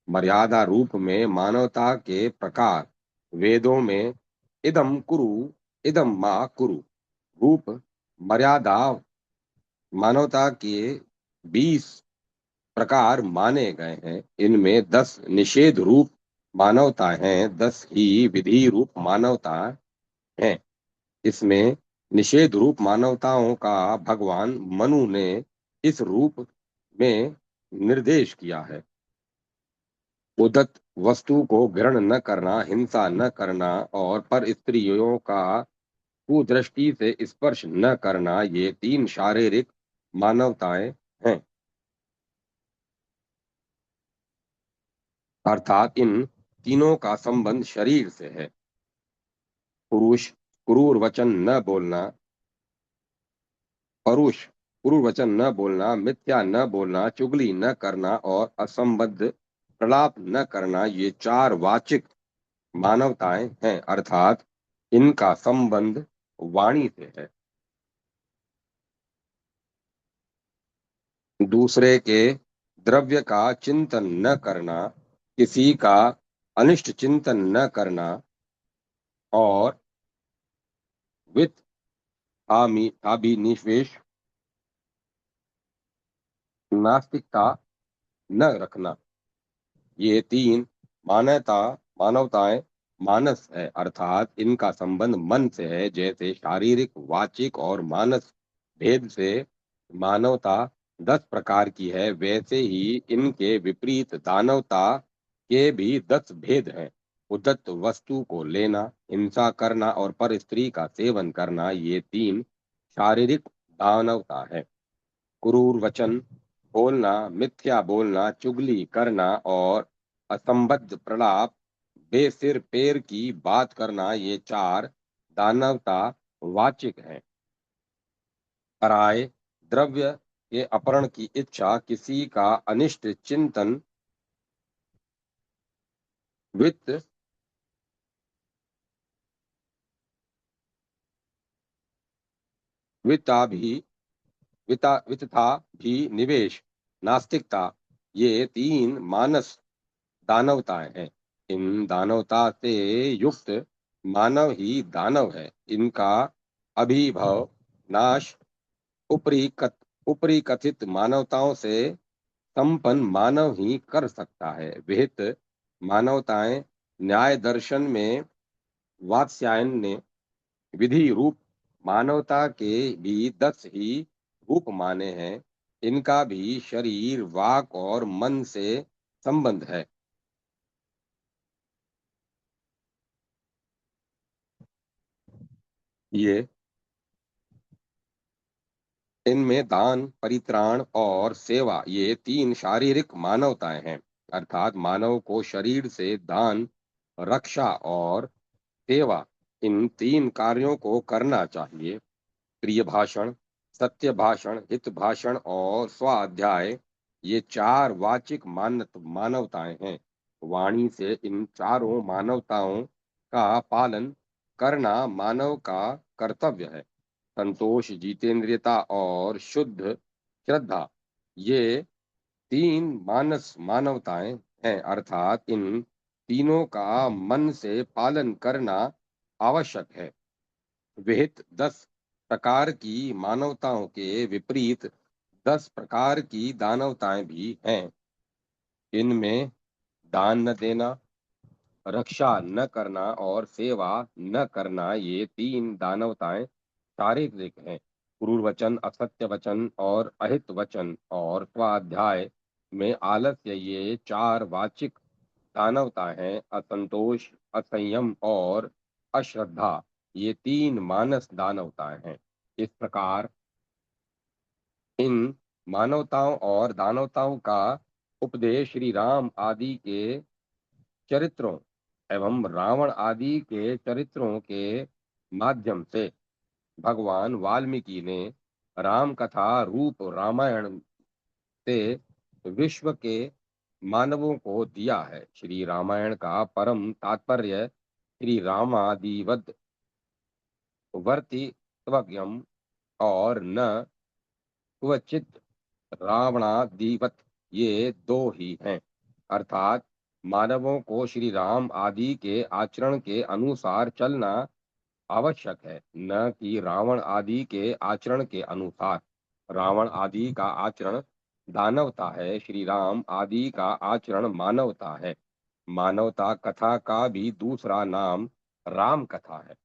मर्यादा रूप में मानवता के प्रकार वेदों में इदम कुरु, इदम मा कुरु रूप मर्यादा मानवता के 20 प्रकार माने गए हैं। इनमें 10 निषेध रूप मानवता हैं, 10 ही विधि रूप मानवता हैं। इसमें निषेध रूप मानवताओं का भगवान मनु ने इस रूप में निर्देश किया है। उदत्त वस्तु को ग्रहण न करना, हिंसा न करना और पर स्त्रियों का कुदृष्टि से स्पर्श न करना, ये 3 शारीरिक मानवताएं हैं। अर्थात इन तीनों का संबंध शरीर से है। पुरुष क्रूर वचन न बोलना, परुष क्रूर वचन न बोलना, मिथ्या न बोलना, चुगली न करना और असंबद्ध प्रलाप न करना, ये 4 वाचिक मानवताएं हैं। अर्थात इनका संबंध वाणी से है। दूसरे के द्रव्य का चिंतन न करना, किसी का अनिष्ट चिंतन न करना और वित्त अभिनिवेश नास्तिकता न रखना, ये 3 मानवताएं मानस है। अर्थात इनका संबंध मन से है। जैसे शारीरिक, वाचिक और मानस भेद से मानवता 10 प्रकार की है, वैसे ही इनके विपरीत दानवता के भी 10 भेद हैं। उदत्त वस्तु को लेना, हिंसा करना और पर स्त्री का सेवन करना, ये 3 शारीरिक दानवता है। क्रूर वचन बोलना, मिथ्या बोलना, चुगली करना और असंबद्ध प्रलाप, बेसिर पैर की बात करना, ये 4 दानवता वाचिक हैं। पराये द्रव्य के अपहरण की इच्छा, किसी का अनिष्ट चिंतन, वित्त वित्ताभि वित्ता भी निवेश, नास्तिकता, ये 3 मानस दानवताएं हैं। इन दानवता से युक्त मानव ही दानव है। इनका अभिभव नाश ऊपरी कथित मानवताओं से संपन्न मानव ही कर सकता है। विहित मानवताएं न्याय दर्शन में वात्स्यायन ने विधि रूप मानवता के भी 10 ही रूप माने हैं। इनका भी शरीर, वाक और मन से संबंध है। ये इनमें दान, परित्राण और सेवा, ये 3 शारीरिक मानवताएं हैं। अर्थात मानव को शरीर से दान, रक्षा और सेवा, इन 3 कार्यों को करना चाहिए। प्रिय भाषण, सत्य भाषण, हित भाषण और स्वाध्याय, ये 4 वाचिक मानवताएं हैं। वाणी से इन चारों मानवताओं का पालन करना मानव का कर्तव्य है। संतोष, जितेंद्रियता और शुद्ध श्रद्धा, ये 3 मानस मानवताएं हैं। अर्थात इन तीनों का मन से पालन करना आवश्यक है। विहित 10 प्रकार की मानवताओं के विपरीत 10 प्रकार की दानवताएं भी हैं। इनमें दान न देना, रक्षा न करना और सेवा न करना, ये 3 दानवताएं शारीरिक हैं। क्रूर वचन, असत्य वचन और अहित वचन और स्वाध्याय में आलस्य, ये 4 वाचिक दानवता हैं। असंतोष, असंयम और अश्रद्धा, ये 3 मानस दानवताएं हैं। इस प्रकार इन मानवताओं और दानवताओं का उपदेश श्री राम आदि के चरित्रों एवं रावण आदि के चरित्रों के माध्यम से भगवान वाल्मीकि ने राम कथा रूप रामायण से विश्व के मानवों को दिया है। श्री रामायण का परम तात्पर्य श्री रामादिवद वर्तित्वज्ञम और न क्वचित रावणादिवत ये दो ही हैं, अर्थात मानवों को श्री राम आदि के आचरण के अनुसार चलना आवश्यक है, न कि रावण आदि के आचरण के अनुसार। रावण आदि का आचरण दानवता है, श्री राम आदि का आचरण मानवता है। मानवता कथा का भी दूसरा नाम राम कथा है।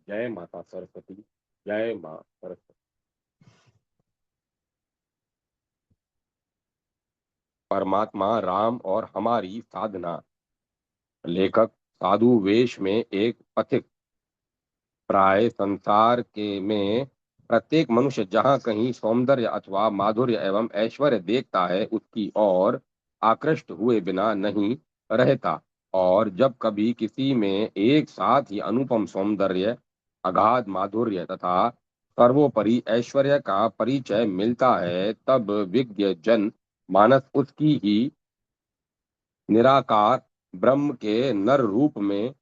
जय माता सरस्वती। जय मां सरस्वती। परमात्मा राम और हमारी साधना। लेखक साधु वेश में एक पथिक। प्राय संसार के में प्रत्येक मनुष्य जहाँ कहीं सौंदर्य अथवा माधुर्य एवं ऐश्वर्य देखता है, उसकी ओर आकृष्ट हुए बिना नहीं रहता। और जब कभी किसी में एक साथ ही अनुपम सौंदर्य, अगाध माधुर्य तथा सर्वोपरि ऐश्वर्य का परिचय मिलता है, तब विज्ञ जन मानस उसकी ही निराकार ब्रह्म के नर रूप में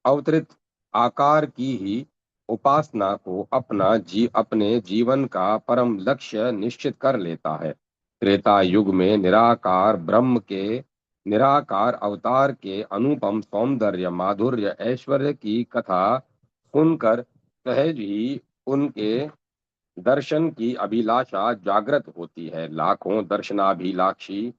अवतरित आकार की ही उपासना को अपने जीवन का परम लक्ष्य निश्चित कर लेता है। त्रेता युग में निराकार ब्रह्म के निराकार अवतार के अनुपम सौंदर्य, माधुर्य, ऐश्वर्य की कथा सुनकर सहज ही उनके दर्शन की अभिलाषा जागृत होती है। लाखों दर्शनाभिलाषी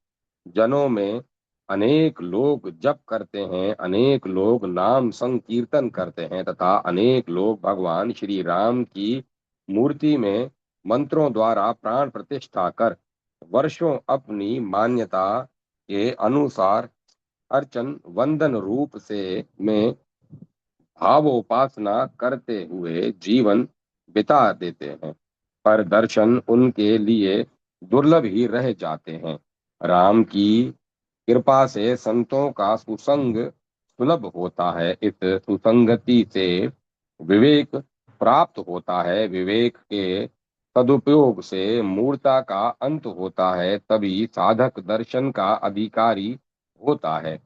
जनों में अनेक लोग जप करते हैं, अनेक लोग नाम संकीर्तन करते हैं तथा अनेक लोग भगवान श्री राम की मूर्ति में मंत्रों द्वारा प्राण प्रतिष्ठा कर वर्षों अपनी मान्यता के अनुसार अर्चन वंदन रूप से में भावोपासना करते हुए जीवन बिता देते हैं, पर दर्शन उनके लिए दुर्लभ ही रह जाते हैं। राम की कृपा से संतों का सुसंग सुलभ होता है। इस सुसंगति से विवेक प्राप्त होता है, विवेक के सदुपयोग से मूर्ता का अंत होता है, तभी साधक दर्शन का अधिकारी होता है।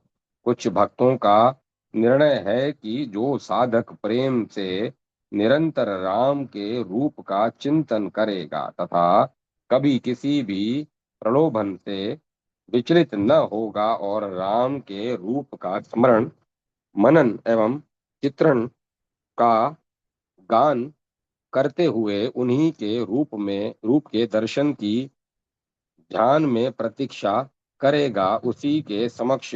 कुछ भक्तों का निर्णय है कि जो साधक प्रेम से निरंतर राम के रूप का चिंतन करेगा तथा कभी किसी भी प्रलोभन से विचलित न होगा और राम के रूप का स्मरण, मनन एवं चित्रण का गान करते हुए उन्हीं के रूप के दर्शन की ध्यान में प्रतीक्षा करेगा, उसी के समक्ष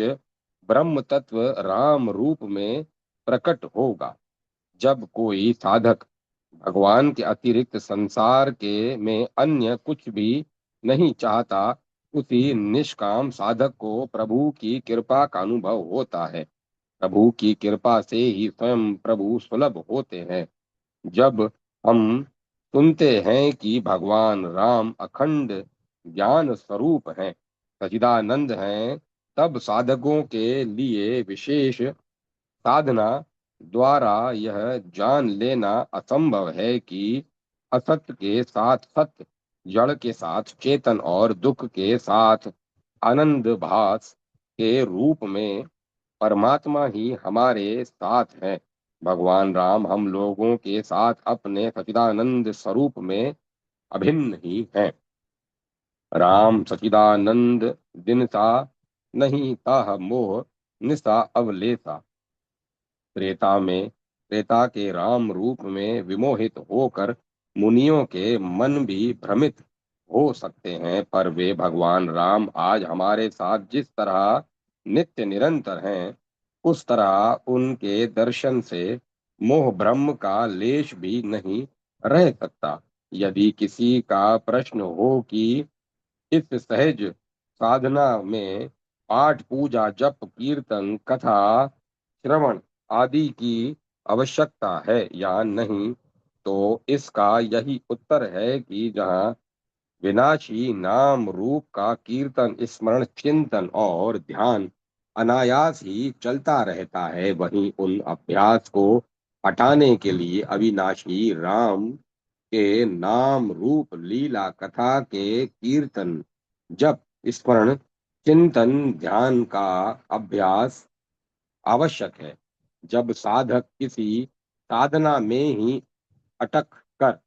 ब्रह्म तत्व राम रूप में प्रकट होगा। जब कोई साधक भगवान के अतिरिक्त संसार के में अन्य कुछ भी नहीं चाहता, उसी निष्काम साधक को प्रभु की कृपा का अनुभव होता है। प्रभु की कृपा से ही स्वयं प्रभु सुलभ होते हैं। जब हम सुनते हैं कि भगवान राम अखंड ज्ञान स्वरूप हैं, सच्चिदानंद हैं, तब साधकों के लिए विशेष साधना द्वारा यह जान लेना असंभव है कि असत्य के साथ सत्य, जड़ के साथ चेतन और दुख के साथ आनंद भास के रूप में परमात्मा ही हमारे साथ है। भगवान राम हम लोगों के साथ अपने सच्चिदानंद स्वरूप में अभिन्न ही हैं। राम सच्चिदानंद दिन सा, नहीं ताह मोह निशा अवलेसा। त्रेता के राम रूप में विमोहित होकर मुनियों के मन भी भ्रमित हो सकते हैं, पर वे भगवान राम आज हमारे साथ जिस तरह नित्य निरंतर हैं, उस तरह उनके दर्शन से मोह भ्रम का लेश भी नहीं रह सकता। यदि किसी का प्रश्न हो कि इस सहज साधना में पाठ, पूजा, जप, कीर्तन, कथा, श्रवण आदि की आवश्यकता है या नहीं, तो इसका यही उत्तर है कि जहाँ विनाशी नाम रूप का कीर्तन, स्मरण, चिंतन और ध्यान अनायास ही चलता रहता है, वहीं उन अभ्यास को हटाने के लिए अविनाशी राम के नाम रूप लीला कथा के कीर्तन, जप, स्मरण, चिंतन, ध्यान का अभ्यास आवश्यक है। जब साधक किसी साधना में ही अटक कर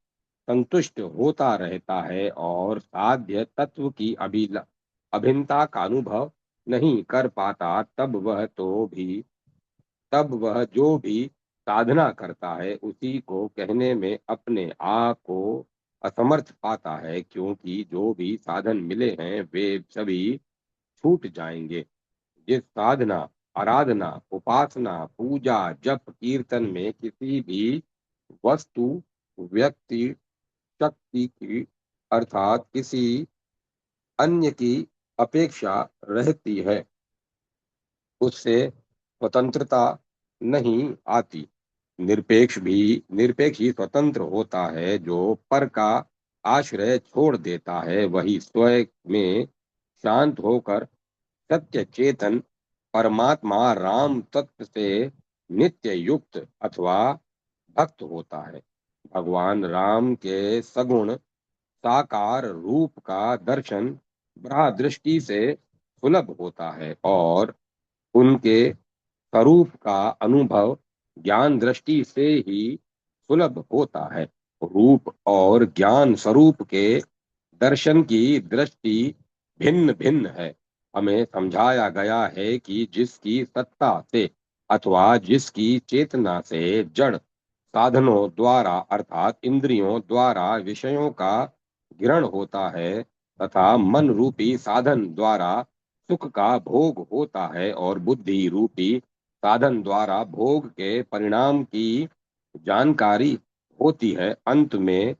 संतुष्ट होता रहता है और साध्य तत्व की अभिन्नता का अनुभव नहीं कर पाता, तब वह जो भी साधना करता है उसी को कहने में अपने आप को असमर्थ पाता है, क्योंकि जो भी साधन मिले हैं वे सभी छूट जाएंगे। जिस साधना, आराधना, उपासना, पूजा, जप, कीर्तन में किसी भी वस्तु, व्यक्ति, शक्ति की अर्थात किसी अन्य की अपेक्षा रहती है, उससे स्वतंत्रता नहीं आती। निरपेक्ष ही स्वतंत्र होता है। जो पर का आश्रय छोड़ देता है वही स्वयं में शांत होकर सत्य चेतन परमात्मा राम तत्व से नित्य युक्त अथवा भक्त होता है। भगवान राम के सगुण साकार रूप का दर्शन ब्रह्म दृष्टि से सुलभ होता है और उनके स्वरूप का अनुभव ज्ञान दृष्टि से ही सुलभ होता है। रूप और ज्ञान स्वरूप के दर्शन की दृष्टि भिन्न भिन्न है। हमें समझाया गया है कि जिसकी सत्ता से अथवा जिसकी चेतना से जड़ साधनों द्वारा अर्थात इंद्रियों द्वारा विषयों का ग्रहण होता है तथा मन रूपी साधन द्वारा सुख का भोग होता है और बुद्धि रूपी साधन द्वारा भोग के परिणाम की जानकारी होती है। अंत में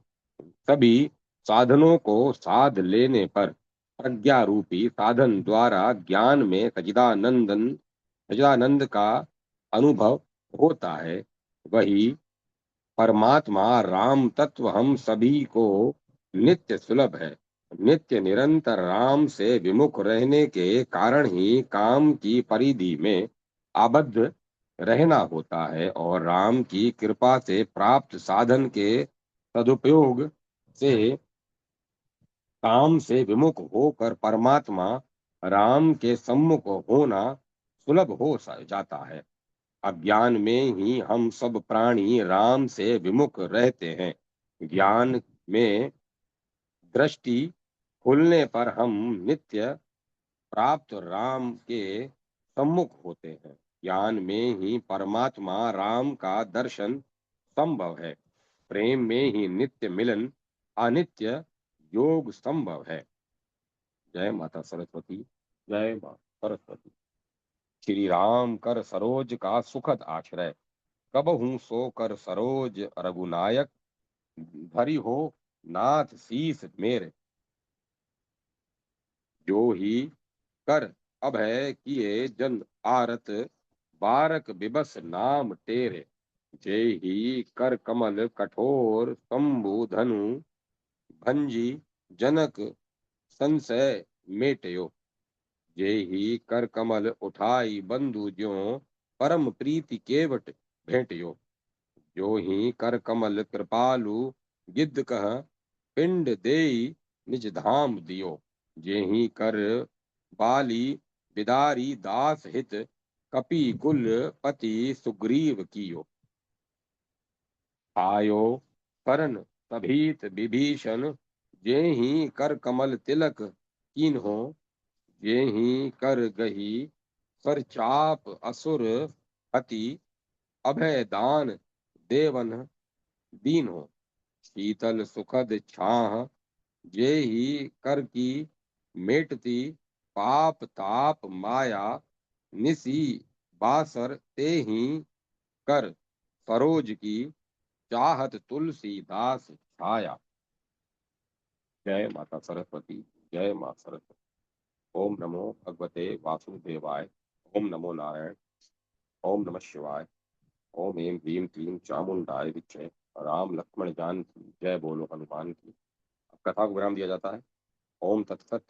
सभी साधनों को साध लेने पर प्रज्ञा रूपी साधन द्वारा ज्ञान में सच्चिदानंद का अनुभव होता है। वही परमात्मा राम तत्व हम सभी को नित्य सुलभ है। नित्य निरंतर राम से विमुख रहने के कारण ही काम की परिधि में आबद्ध रहना होता है और राम की कृपा से प्राप्त साधन के सदुपयोग से काम से विमुख होकर परमात्मा राम के सम्मुख होना सुलभ हो जाता है। अज्ञान में ही हम सब प्राणी राम से विमुख रहते हैं। ज्ञान में दृष्टि खुलने पर हम नित्य प्राप्त राम के सम्मुख होते हैं। ज्ञान में ही परमात्मा राम का दर्शन संभव है। प्रेम में ही नित्य मिलन अनित्य योग संभव है। जय माता सरस्वती। जय माता सरस्वती। श्री राम कर सरोज का सुखद आश्रय, कब हूँ सो कर सरोज रघुनायक, भरी हो नाथ शीस मेरे, जो ही कर अभय किए जन आरत, बारक बिबस नाम तेरे, जय ही कर कमल कठोर शंभु धनु, भंजी जनक संशय मेटयो, जय ही कर कमल उठाई बंधु ज्यों, परम प्रीति केवट भेंटयो, जो ही कर कमल कृपालु गिद्ध कह, पिंड देई निज धाम दियो, जेहि कर बाली बिदारी दास हित, कपि कुल पति सुग्रीव कियो, आयो करन तभीत विभीषण, जेहि कर कमल तिलक कीन्हो, जेहि कर गही कर चाप असुर हति, अभय दान देवन दीन्हो, शीतल सुखद छाह जेहि कर की मेटती, पाप ताप माया निसी बासर तेहि कर, सरोज की चाहत तुलसीदास छाया। जय माता सरस्वती। जय माता सरस्वती। ओम नमो भगवते वासुदेवाय। ओम नमो नारायण। ओम नमः शिवाय। ओम एम ह्रीम क्लीम चामुंडाय विच्चे, राम लक्ष्मण जान की जय बोलो हनुमान की। अब कथा को विराम दिया जाता है। ओम तत्सत।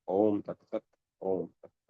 ओम तत्सत। ओम तत्सत।